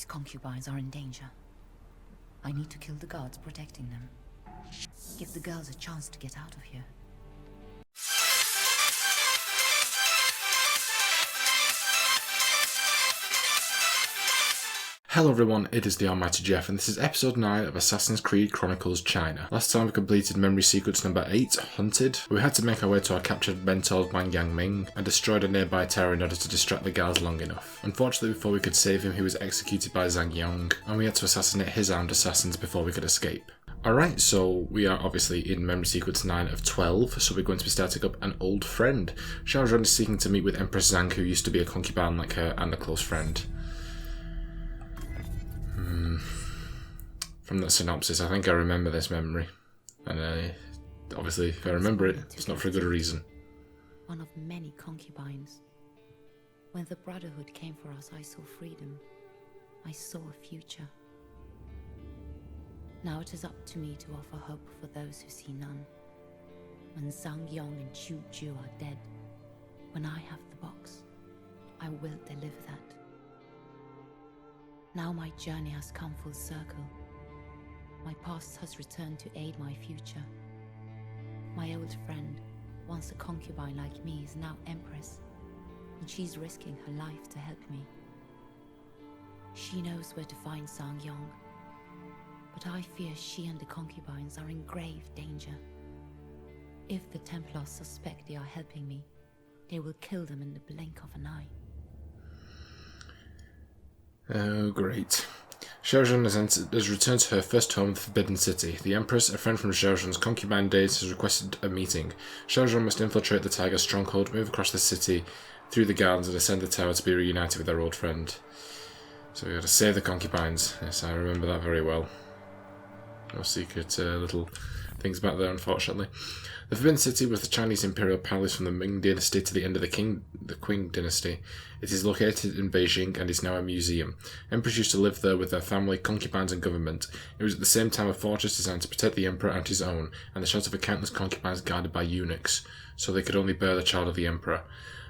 These concubines are in danger. I need to kill the guards protecting them. Give the girls a chance to get out of here. Hello everyone, it is the Almighty Jeff, and this is episode 9 of Assassin's Creed Chronicles China. Last time we completed memory sequence number 8, Hunted. We had to make our way to our captured mentor Wang Yangming and destroyed a nearby tower in order to distract the guards long enough. Unfortunately, before we could save him, he was executed by Zhang, and we had to assassinate his armed assassins before we could escape. Alright, so we are obviously in memory sequence 9 of 12, so we're going to be starting up an old friend. Zhang is seeking to meet with Empress Zhang, who used to be a concubine like her and a close friend. From that synopsis, I think I remember this memory. And obviously, if I remember it, it's not for a good reason. One of many concubines. When the Brotherhood came for us, I saw freedom. I saw a future. Now it is up to me to offer hope for those who see none. When Zhang Yong and Chu Ju are dead, when I have the box, I will deliver that. Now my journey has come full circle. My past has returned to aid my future. My old friend, once a concubine like me, is now Empress, and she's risking her life to help me. She knows where to find Zhang Yong, but I fear she and the concubines are in grave danger. If the Templars suspect they are helping me, they will kill them in the blink of an eye. Oh, great. Zhang has returned to her first home, the Forbidden City. The Empress, a friend from Zhang's concubine days, has requested a meeting. Zhang must infiltrate the Tiger stronghold, move across the city, through the gardens, and ascend the tower to be reunited with their old friend. So we got to save the concubines. Yes, I remember that very well. No secret little things back there, unfortunately. The Forbidden City was the Chinese imperial palace from the Ming dynasty to the end of the Qing dynasty. It is located in Beijing and is now a museum. Emperors used to live there with their family, concubines and government. It was at the same time a fortress designed to protect the emperor and his own, and the shelter for countless concubines guarded by eunuchs, so they could only bear the child of the emperor.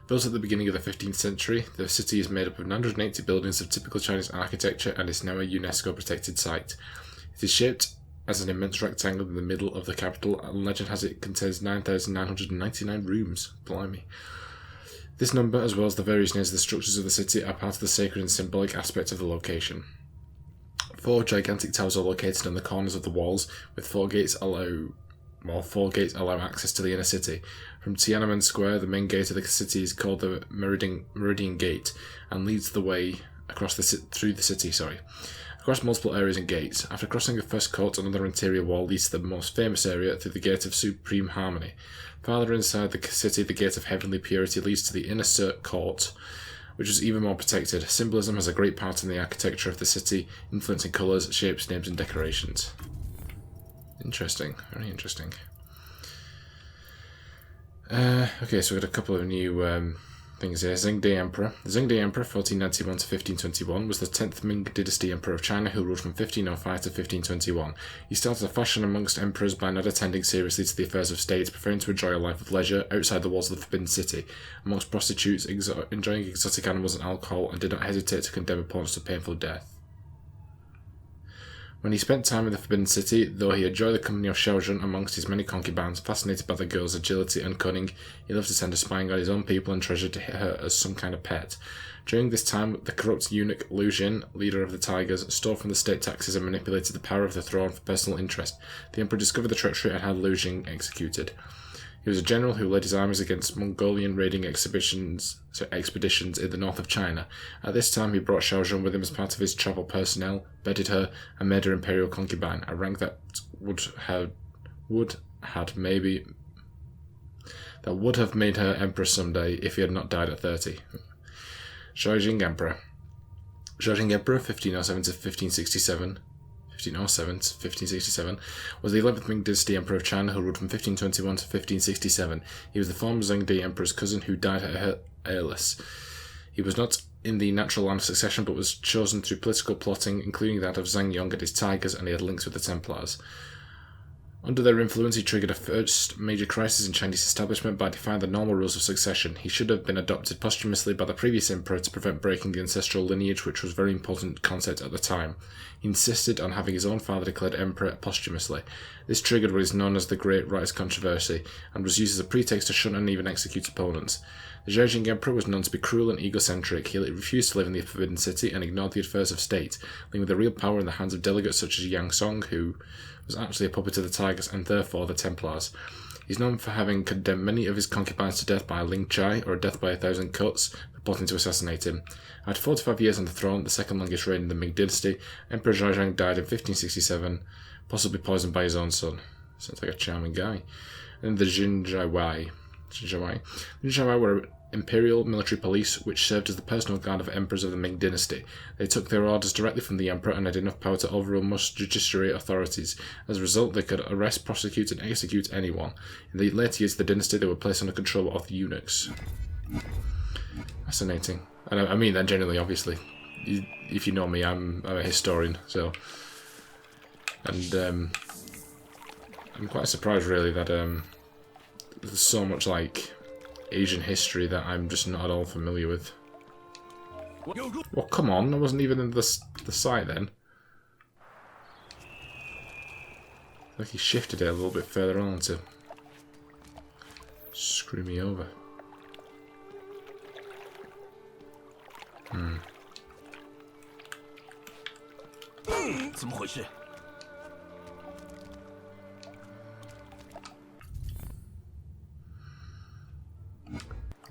Built at the beginning of the 15th century, the city is made up of 980 buildings of typical Chinese architecture and is now a UNESCO protected site. It is shaped as an immense rectangle in the middle of the capital, and legend has it contains 9,999 rooms. Blimey. This number, as well as the various names of the structures of the city, are part of the sacred and symbolic aspect of the location. 4 gigantic towers are located on the corners of the walls, with 4 gates allow access to the inner city. From Tiananmen Square, the main gate of the city is called the Meridian Gate, and leads the way through the city. Across multiple areas and gates. After crossing the first court, another interior wall leads to the most famous area through the Gate of Supreme Harmony. Farther inside the city, the Gate of Heavenly Purity leads to the inner court, which is even more protected. Symbolism has a great part in the architecture of the city, influencing colours, shapes, names and decorations. Interesting, very interesting. Okay, so we've got a couple of new things here. Zhengde Emperor. The Zhengde Emperor, 1491 to 1521, was the 10th Ming Dynasty Emperor of China who ruled from 1505 to 1521. He started a fashion amongst emperors by not attending seriously to the affairs of state, preferring to enjoy a life of leisure outside the walls of the Forbidden City, amongst prostitutes, enjoying exotic animals and alcohol, and did not hesitate to condemn opponents to painful death. When he spent time in the Forbidden City, though he enjoyed the company of Zhang amongst his many concubines, fascinated by the girl's agility and cunning, he loved to send her spying on his own people and treasured her as some kind of pet. During this time, the corrupt eunuch Liu Jin, leader of the Tigers, stole from the state taxes and manipulated the power of the throne for personal interest. The emperor discovered the treachery and had Liu Jin executed. He was a general who led his armies against Mongolian raiding expeditions in the north of China. At this time, he brought Zhang with him as part of his travel personnel, bedded her, and made her imperial concubine, a rank that would have made her empress someday if he had not died at 30. Zhang Emperor. Zhang Emperor, 1507 to 1567. 1507 to 1567, was the 11th Ming Dynasty Emperor of China who ruled from 1521 to 1567. He was the former Zhengde Emperor's cousin who died heirless. He was not in the natural line of succession but was chosen through political plotting, including that of Zhang Yong and his Tigers, and he had links with the Templars. Under their influence, he triggered a first major crisis in Chinese establishment by defying the normal rules of succession. He should have been adopted posthumously by the previous emperor to prevent breaking the ancestral lineage, which was a very important concept at the time. He insisted on having his own father declared emperor posthumously. This triggered what is known as the Great Rice Controversy, and was used as a pretext to shun and even execute opponents. The Zhang emperor was known to be cruel and egocentric. He refused to live in the Forbidden City and ignored the affairs of state, leaving the real power in the hands of delegates such as Yang, who was actually a puppet of the Tigers and therefore the Templars. He's known for having condemned many of his concubines to death by Ling Chai, or a death by 1,000 cuts, for plotting to assassinate him. After 45 years on the throne, the second longest reign in the Ming dynasty, Emperor Zhang died in 1567, possibly poisoned by his own son. Sounds like a charming guy. And the Jinjiawai. Jinjiawai were imperial military police which served as the personal guard of emperors of the Ming dynasty. They took their orders directly from the emperor and had enough power to overrule most judiciary authorities. As a result, they could arrest, prosecute, and execute anyone. In the later years of the dynasty, they were placed under control of the eunuchs. Fascinating. And I mean that genuinely, obviously. If you know me, I'm a historian, so... And, I'm quite surprised, really, that, there's so much, like, Asian history that I'm just not at all familiar with. Well, come on, I wasn't even in the site then. Like he shifted it a little bit further on to screw me over.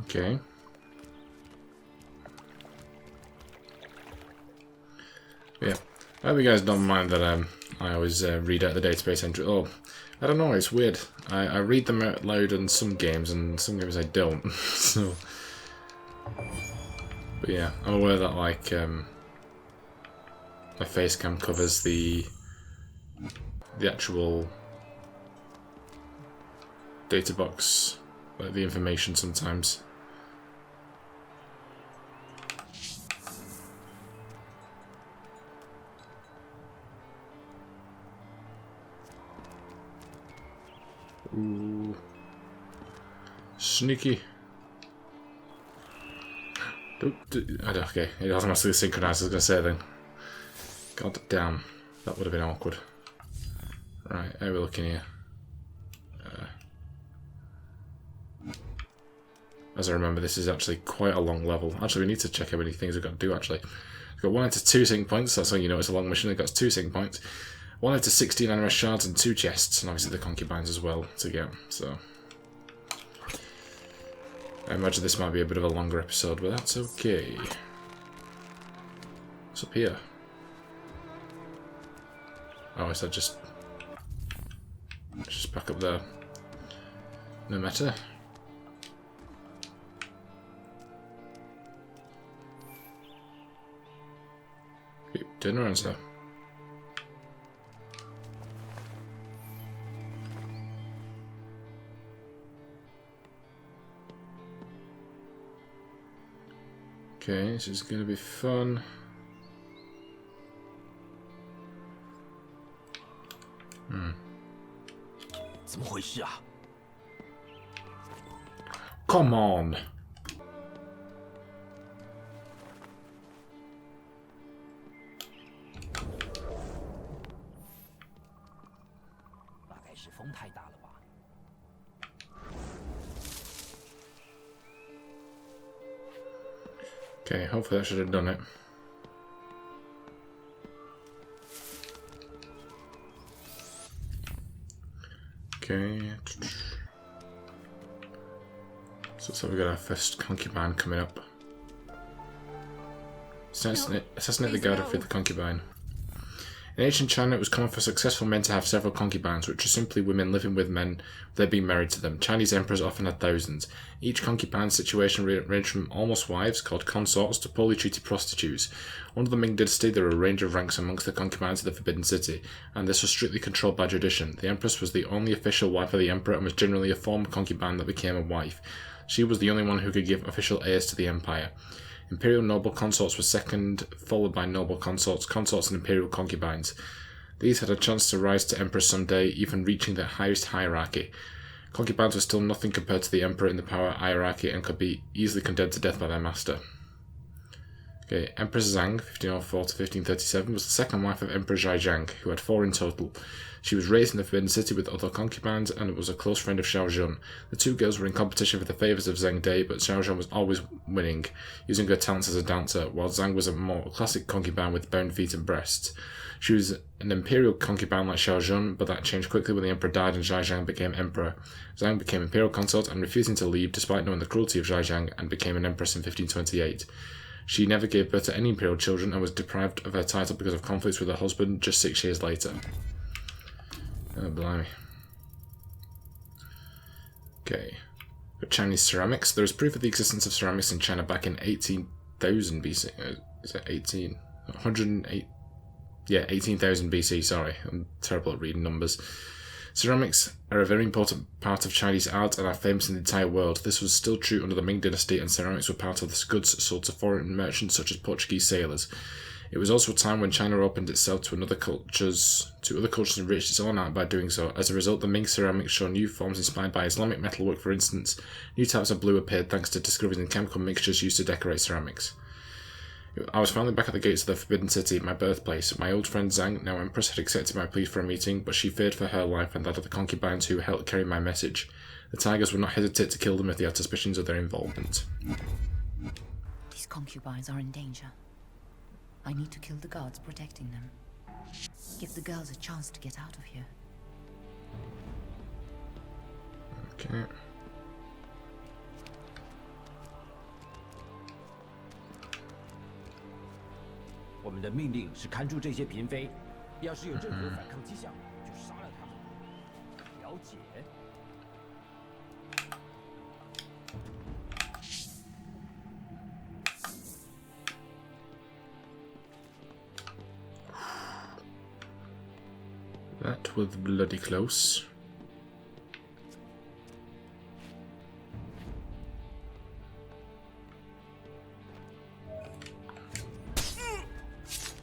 Okay. Yeah, I hope you guys don't mind that I always read out the database entry. Oh, I don't know, it's weird. I read them out loud in some games and some games I don't. So, but yeah, I'm aware that like my face cam covers the actual data box, like the information sometimes. Ooh. Sneaky. Okay, it doesn't have to be synchronized, I was going to say then. God damn, that would have been awkward. Right, how are we looking here? As I remember, this is actually quite a long level. Actually, we need to check how many things we've got to do, actually. We've got 1 into 2 sync points, that's how you know it's a long mission. We've got 2 sync points. 1 into 16 anima shards and 2 chests, and obviously the concubines as well to get, so... I imagine this might be a bit of a longer episode, but that's okay. What's up here? Oh, is that just back up there? No matter. Turn around, sir. Okay, this is going to be fun. Come on! Okay, hopefully that should have done it. Okay. So we got our first concubine coming up. Assassinate the guard for the concubine. In ancient China, it was common for successful men to have several concubines, which are simply women living with men, they being married to them. Chinese emperors often had thousands. Each concubine's situation ranged from almost wives, called consorts, to poorly treated prostitutes. Under the Ming dynasty, there were a range of ranks amongst the concubines of the Forbidden City, and this was strictly controlled by tradition. The Empress was the only official wife of the emperor and was generally a former concubine that became a wife. She was the only one who could give official heirs to the empire. Imperial noble consorts were second, followed by noble consorts, and imperial concubines. These had a chance to rise to Empress someday, even reaching the highest hierarchy. Concubines were still nothing compared to the Emperor in the power hierarchy and could be easily condemned to death by their master. Okay, Empress Zhang, 1504 to 1537, was the second wife of Emperor Zhang, who had 4 in total. She was raised in the Forbidden City with other concubines and was a close friend of Xiaozhun. The two girls were in competition for the favours of Zheng Day, but Xiaozhun was always winning, using her talents as a dancer, while Zhang was a more classic concubine with bound feet and breasts. She was an imperial concubine like Xiaozhun, but that changed quickly when the emperor died and Zhang became emperor. Zhang became imperial consort and, refusing to leave despite knowing the cruelty of Zhang, and became an empress in 1528. She never gave birth to any imperial children and was deprived of her title because of conflicts with her husband just 6 years later. Oh, blimey. Okay. For Chinese ceramics, there is proof of the existence of ceramics in China back in 18,000 BC. Is it 18? 108? Yeah, 18,000 BC, sorry. I'm terrible at reading numbers. Ceramics are a very important part of Chinese art and are famous in the entire world. This was still true under the Ming Dynasty, and ceramics were part of the goods sold to foreign merchants such as Portuguese sailors. It was also a time when China opened itself to other cultures and enriched its own art by doing so. As a result, the Ming ceramics show new forms inspired by Islamic metalwork, for instance. New types of blue appeared thanks to discoveries in chemical mixtures used to decorate ceramics. I was finally back at the gates of the Forbidden City, my birthplace. My old friend Zhang, now Empress, had accepted my plea for a meeting, but she feared for her life and that of the concubines who helped carry my message. The tigers would not hesitate to kill them if they had suspicions of their involvement. These concubines are in danger. I need to kill the guards protecting them. Give the girls a chance to get out of here. Okay. That was bloody close.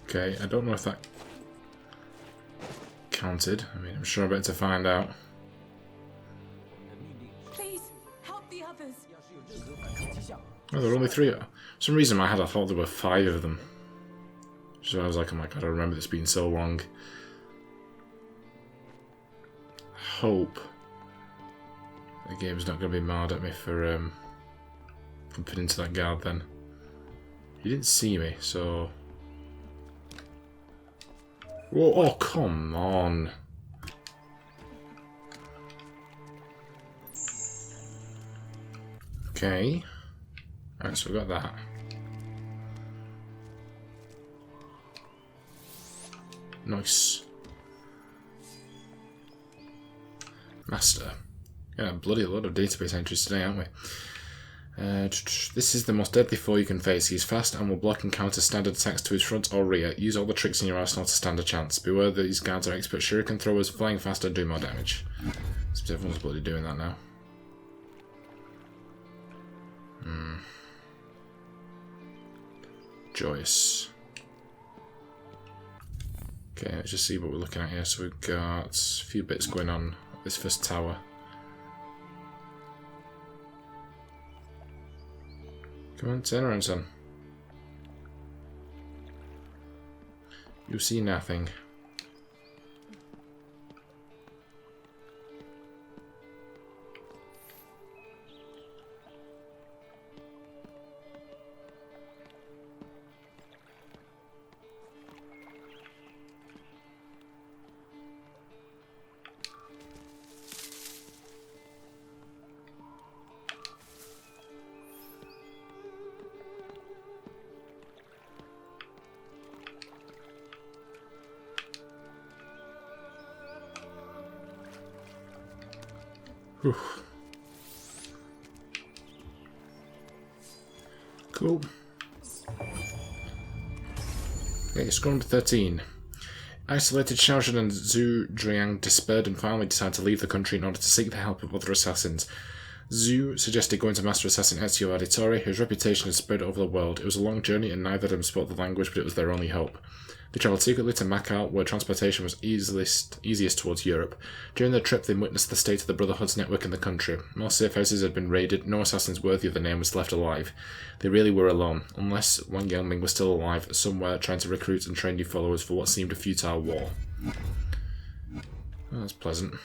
Okay, I don't know if that counted. I mean, I'm sure I'm about to find out. Please, help the others. Oh, there are only 3. For some reason in my head I thought there were 5 of them. So I was like, oh my god, I remember this being so long. Hope the game's not going to be mad at me for putting into that guard then. He didn't see me, so... Whoa, oh, come on. Okay. Alright, so we got that. Nice. Master. Yeah, a bloody lot of database entries today, aren't we? This is the most deadly foe you can face. He's fast and will block and counter standard attacks to his front or rear. Use all the tricks in your arsenal to stand a chance. Beware that these guards are expert shuriken throwers, flying faster and doing more damage. Seems everyone's bloody doing that now. Joyous. Okay, let's just see what we're looking at here. So we've got a few bits going on at this first tower. Come on, turn around, son. You see nothing. Whew. Cool. Okay, score number 13. Isolated Xiaozhen and Zhang despaired and finally decided to leave the country in order to seek the help of other assassins. Zhu suggested going to Master Assassin Ezio Auditore, whose reputation had spread over the world. It was a long journey and neither of them spoke the language, but it was their only hope. They travelled secretly to Macau, where transportation was easiest towards Europe. During their trip, they witnessed the state of the Brotherhood's network in the country. More safe houses had been raided, no assassins worthy of the name was left alive. They really were alone, unless Wang Yangming was still alive, somewhere trying to recruit and train new followers for what seemed a futile war. Oh, that's pleasant.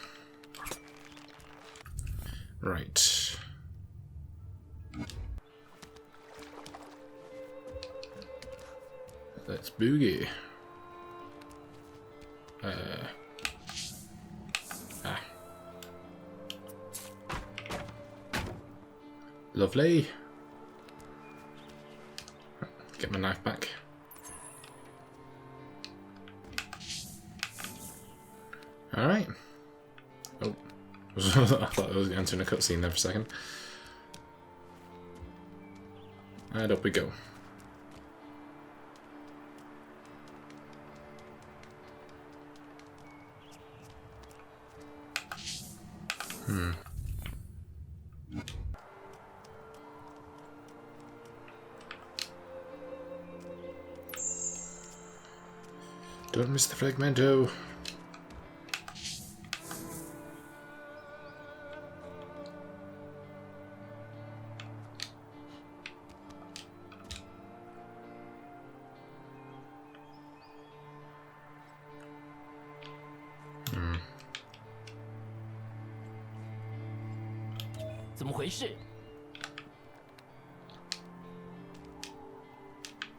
Right. Let's boogie. Lovely. Get my knife back. Alright. Oh. I thought I was entering a cutscene there for a second. And up we go. Don't miss the fragmento.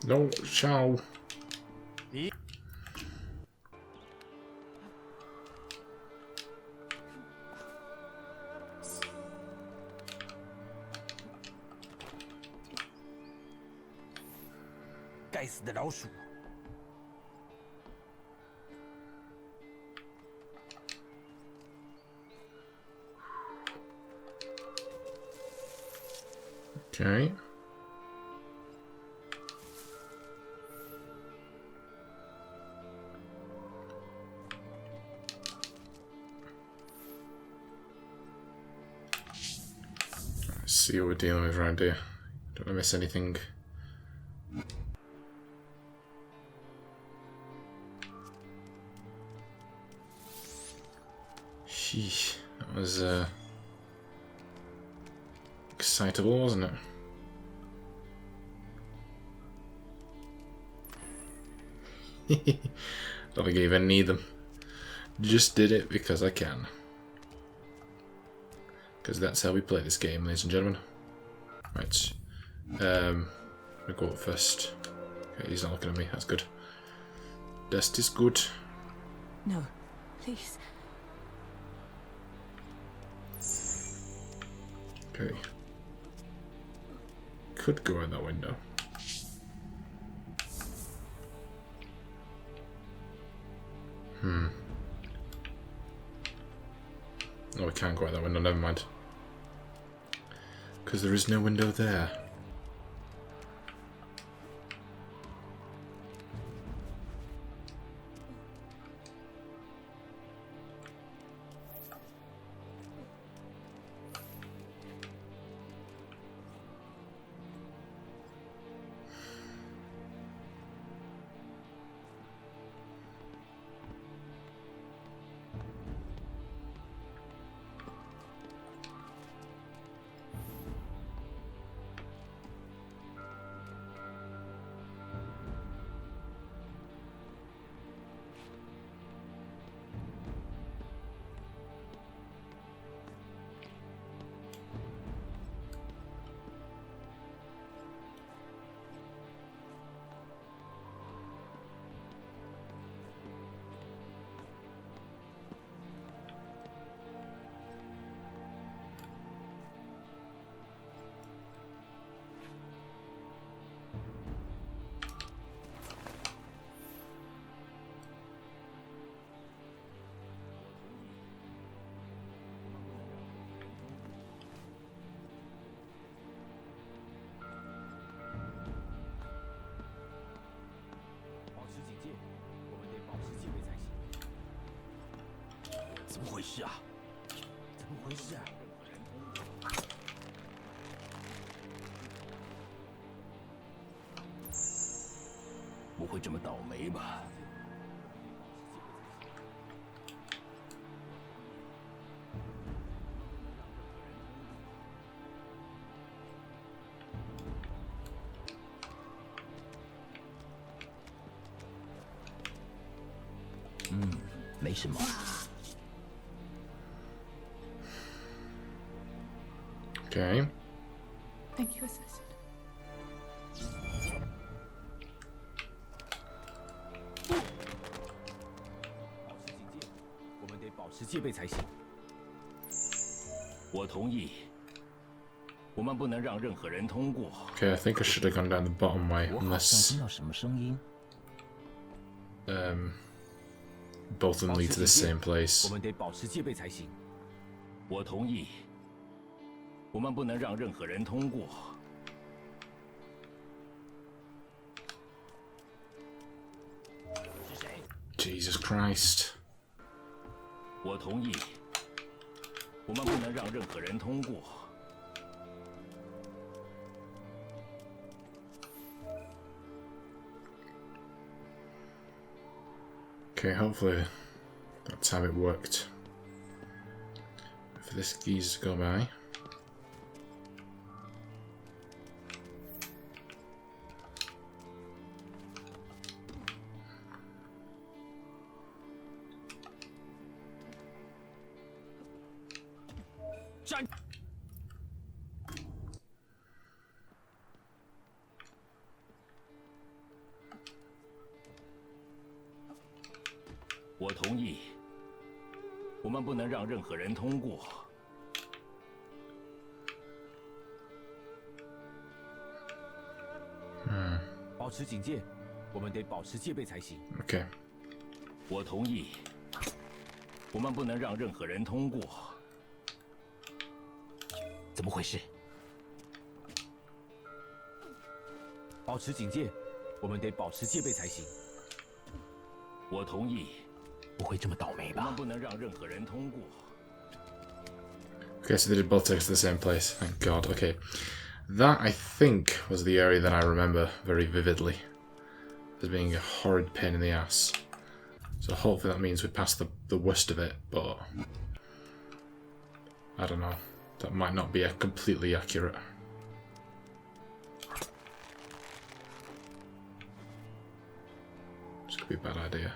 No, shall. 该死的老鼠！ Okay. Let's see what we're dealing with around here. Don't want to miss anything. Sheesh, that was excitable, wasn't it? Don't think I even need them. Just did it because I can. Because that's how we play this game, ladies and gentlemen. Right. I'll go up first. Okay, he's not looking at me, that's good. Dust is good. No, please. Okay. Could go out that window. Oh, we can't go out that window, never mind. Because there is no window there. 没什么。 Okay. Thank you, Assassin. 我们得保持戒备才行。我同意。我们不能让任何人通过。 Okay, I think I should have gone down the bottom way, 我好像 unless 听到什么声音。 both of them lead to the same place. 我们得保持戒备才行。我同意。我们不能让任何人通过。是谁？ Jesus Christ. 我同意。我们不能让任何人通过。 Okay, hopefully that's how it worked. For this geezer to go by. Zhang 我同意。我们不能让任何人通过。保持警戒，我们得保持戒备才行。 Okay. 我同意。我们不能让任何人通过。怎么回事？保持警戒，我们得保持戒备才行。我同意。不会这么倒霉吧？我们不能让任何人通过。 Okay, so they did both take us to the same place. Thank God. Okay. That, I think, was the area that I remember very vividly as being a horrid pain in the ass. So hopefully that means we passed the worst of it, but I don't know. That might not be completely accurate. This could be a bad idea.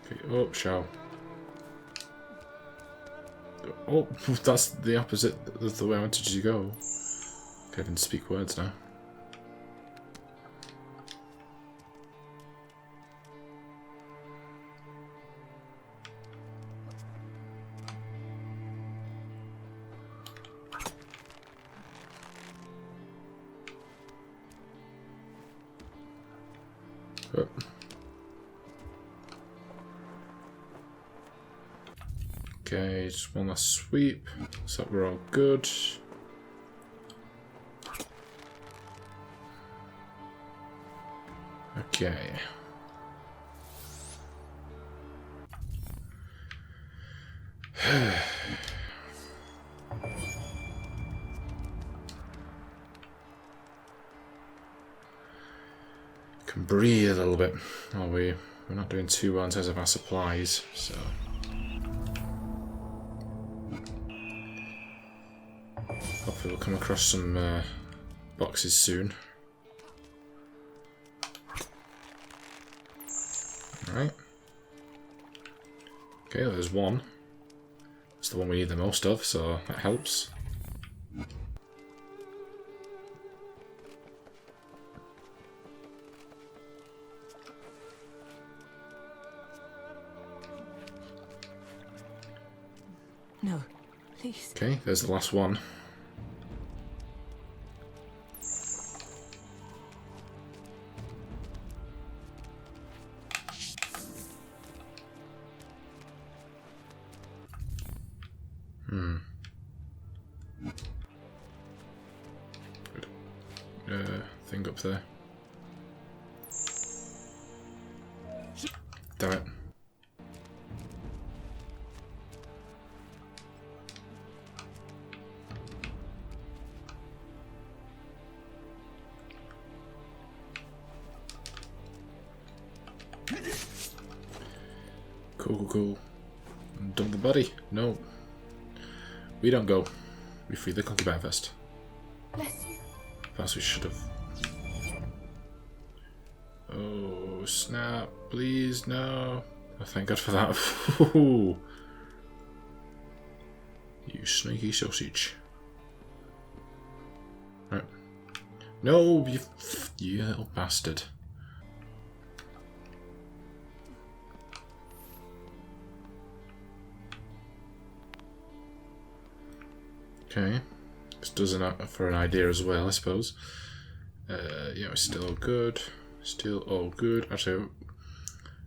Okay, oh, shall. Oh, that's the opposite. That's the way I wanted you to go. Okay, I can speak words now. Oh. Okay, just one last sweep. So we're all good. Okay. Can breathe a little bit. Oh, we're not doing too well in terms of our supplies, so. Hopefully we'll come across some boxes soon. Alright. Okay, there's one. It's the one we need the most of, so that helps. No, please. Okay, there's the last one. Thing up there. Damn it. Cool. Dump the body. No. We don't go. We free the concubine first. Bless you. Perhaps we should have. Oh, snap. Please, no. Oh, thank God for that. You sneaky sausage. Right. No, you little bastard. Okay. This does for an idea as well, I suppose. Yeah, it's still all good. Still all good. Actually,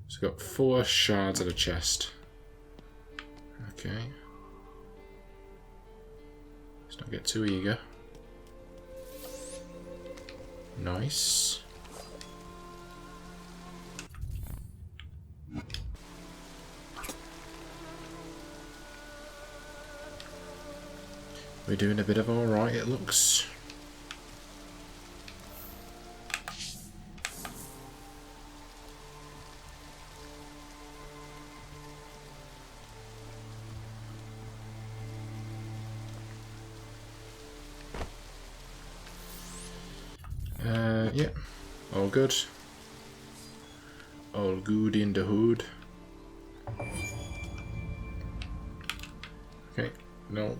so we've got 4 shards at a chest. Okay. Let's not get too eager. Nice. We're doing a bit of alright, it looks. Yeah, all good. All good in the hood. Okay, no.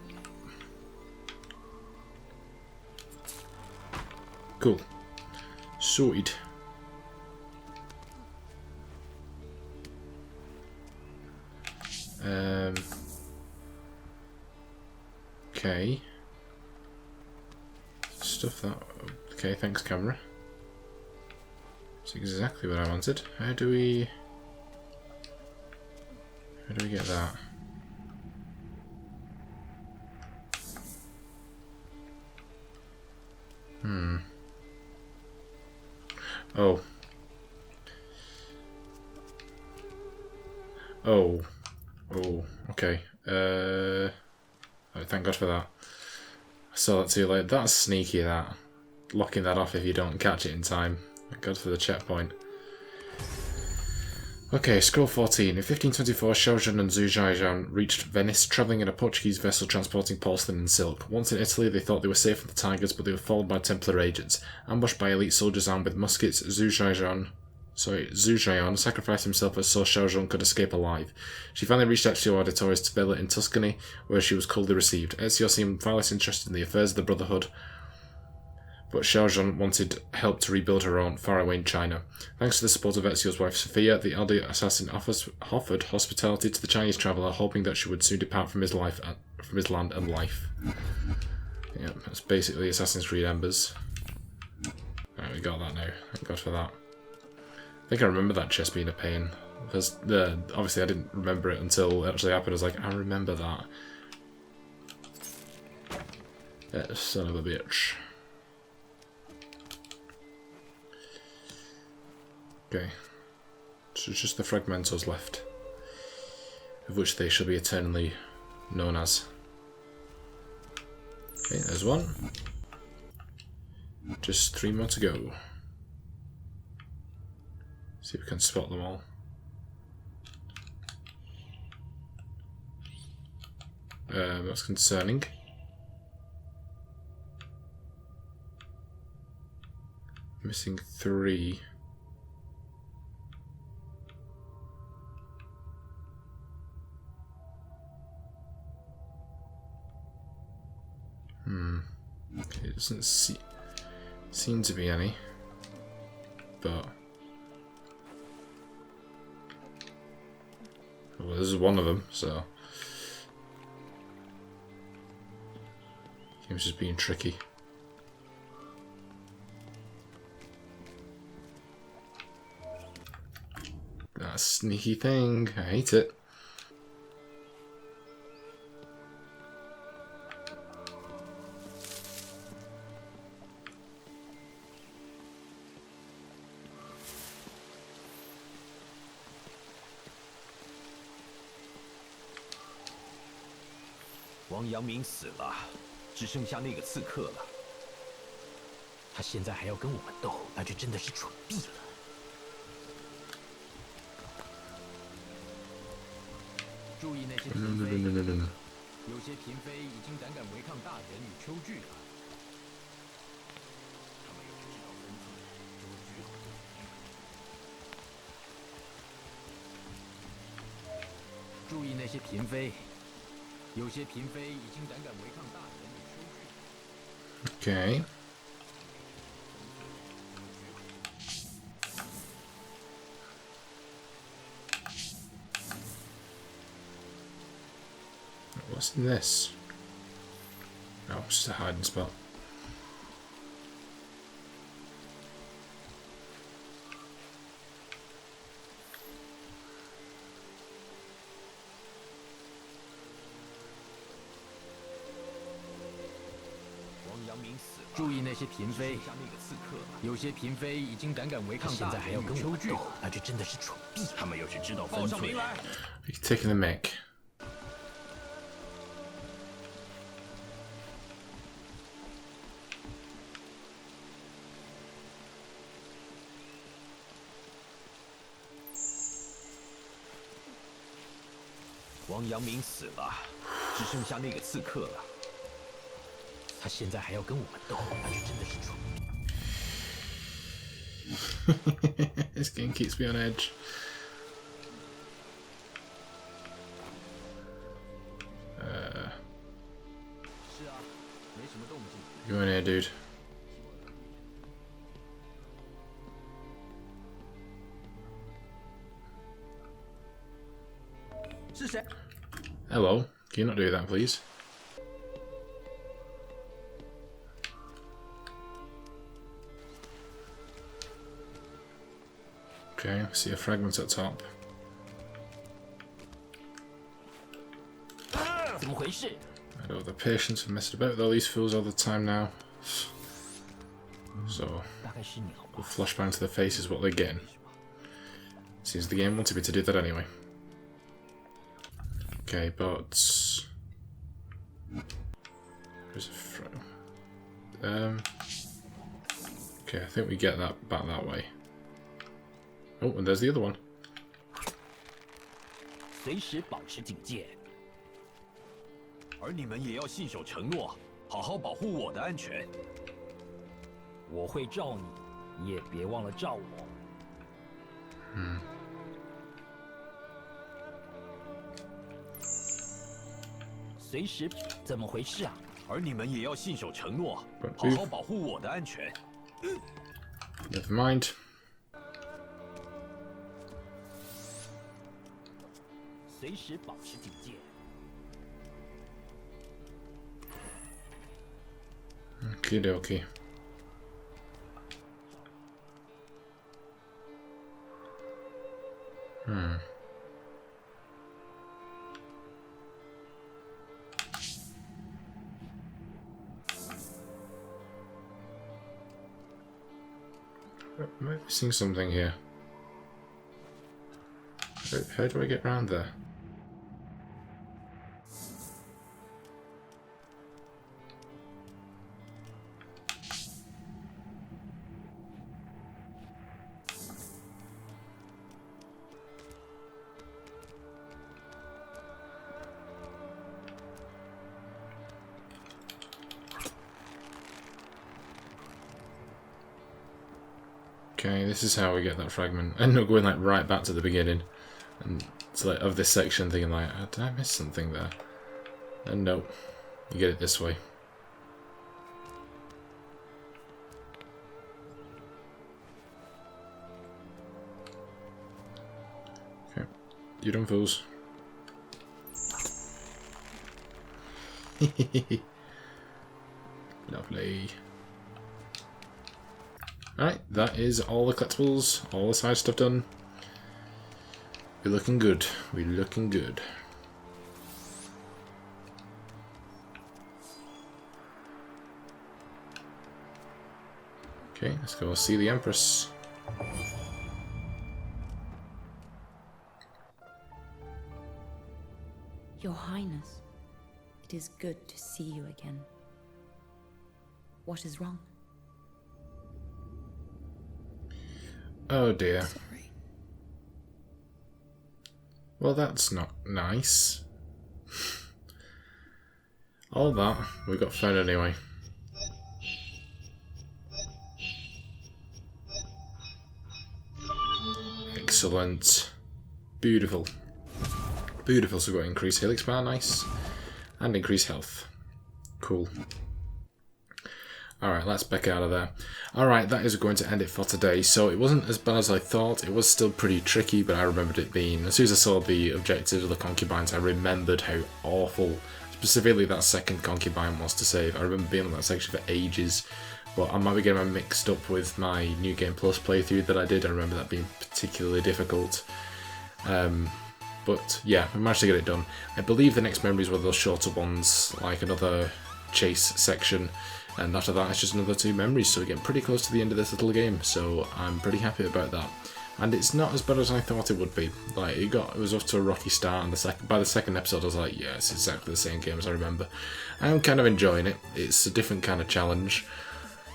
Cool. Sorted. Okay. Stuff that. Okay, thanks, camera. That's exactly what I wanted. How do we get that? Oh. Oh. Oh. Okay. Oh, thank God for that. I saw that too late. That's sneaky, that. Locking that off if you don't catch it in time. Thank God for the checkpoint. Okay, scroll 14. In 1524, Xiaozhen and Zhu Zhaizhan reached Venice, travelling in a Portuguese vessel transporting porcelain and silk. Once in Italy, they thought they were safe from the Tigers, but they were followed by Templar agents. Ambushed by elite soldiers armed with muskets, Zhu Zhaizhan sacrificed himself so Xiaozhen could escape alive. She finally reached Ezio Auditoris Villa in Tuscany, where she was coldly received. Ezio seemed far less interested in the affairs of the Brotherhood, but Xiaozhen wanted help to rebuild her own faraway in China. Thanks to the support of Ezio's wife Sophia, the elder assassin offered hospitality to the Chinese traveller, hoping that she would soon depart from his land and life. Yeah, that's basically Assassin's Creed Embers. Right, we got that now. Thank God for that. I think I remember that chest being a pain. Because obviously I didn't remember it until it actually happened. I was like, I remember that. Yeah, son of a bitch. Okay, so it's just the fragmentos left, of which they shall be eternally known as. Okay, there's one. Just 3 more to go. See if we can spot them all. That's concerning. Missing 3. Okay, it doesn't seem to be any, but well, this is one of them, so game's just being tricky. That sneaky thing, I hate it.王阳明死了，只剩下那个刺客了。他现在还要跟我们斗，那就真的是蠢毙了。注意那些 No, 嫔 no, 妃， no, no, no, no. 有些嫔妃已经胆敢违抗大人与秋具了。他们有知道分寸，就会居后不理。注意那些嫔妃，有些嫔妃已经胆敢违抗大人与秋具。 Okay. What's in this? Oh, it's just a hiding spot. "注意那些嫔妃，有些嫔妃已经胆敢违抗大人与秋具，那就真的是蠢婢。他们要是知道分寸， He's taking the mic. 王阳明死了，只剩下那个刺客了。他现在还要跟我们斗，那就真的是蠢。 This game keeps me on edge. Go in here, dude. Hello. Can you not do that, please? Okay, I see a fragment at top. 怎么回事？ I don't have the patience for messing about with all these fools all the time now. So, 大概是你好 the 吧？ flashbang to the face is what they're getting. Seems the game wanted me to do that anyway. Okay, but there's a okay, I think we get that back that way. Oh, and there's the other one. 随时保持警戒。而你们也要信守承诺，好好保护我的安全。我会罩你，你也别忘了罩我。随时怎么回事啊？而你们也要信守承诺，好好保护我的安全。 Never mind. 随时保持警戒。 Okie dokie. Am I missing something here? How do I get round there? Okay, this is how we get that fragment. I end up going like right back to the beginning, and it's like of this section, thinking like, oh, did I miss something there? And no, you get it this way. Okay, you done fools. Lovely. Alright, that is all the collectibles, all the side stuff done. We're looking good. We're looking good. Okay, let's go see the Empress. Your Highness, it is good to see you again. What is wrong? Oh dear. Sorry. Well, that's not nice. All that we got fed anyway. Excellent. Beautiful. Beautiful, so we've got increased helix bar, nice. And increased health. Cool. Alright, let's back out of there. Alright, that is going to end it for today. So it wasn't as bad as I thought. It was still pretty tricky, but I remembered it being... As soon as I saw the objectives of the concubines, I remembered how awful, specifically that second concubine was to save. I remember being on that section for ages, but I might be getting mixed up with my New Game Plus playthrough that I did. I remember that being particularly difficult. But yeah, we managed to get it done. I believe the next memories were those shorter ones, like another chase section. And after that, it's just another 2 memories, so we're getting pretty close to the end of this little game, so I'm pretty happy about that. And it's not as bad as I thought it would be. Like, it was off to a rocky start, and by the second episode I was like, yeah, it's exactly the same game as I remember. I'm kind of enjoying it. It's a different kind of challenge.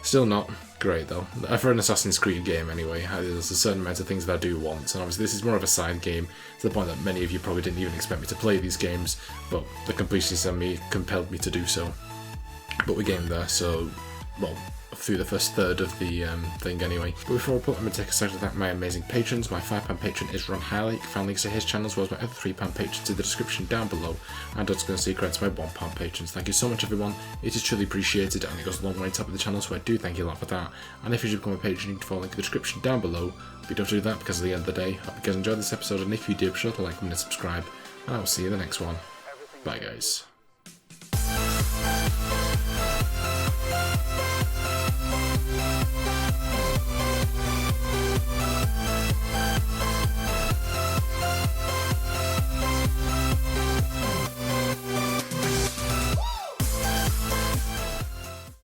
Still not great, though. For an Assassin's Creed game, anyway, there's a certain amount of things that I do want, and obviously this is more of a side game, to the point that many of you probably didn't even expect me to play these games, but the completionist in me compelled me to do so. But we're getting there, so, well, through the first third of the thing anyway. But before I put, I'm going to take a second to thank my amazing patrons. My £5 patron is Ron Highlight. You can find links to his channel as well as my other £3 patrons in the description down below. And I'm just going to say credit to my £1 patrons. Thank you so much, everyone. It is truly appreciated, and it goes a long way to top of the channel, so I do thank you a lot for that. And if you should become a patron, you can follow the link in the description down below. But you don't have to do that because at the end of the day, I hope you guys enjoyed this episode, and if you did, be sure to like, comment, and subscribe. And I will see you in the next one. Bye, guys.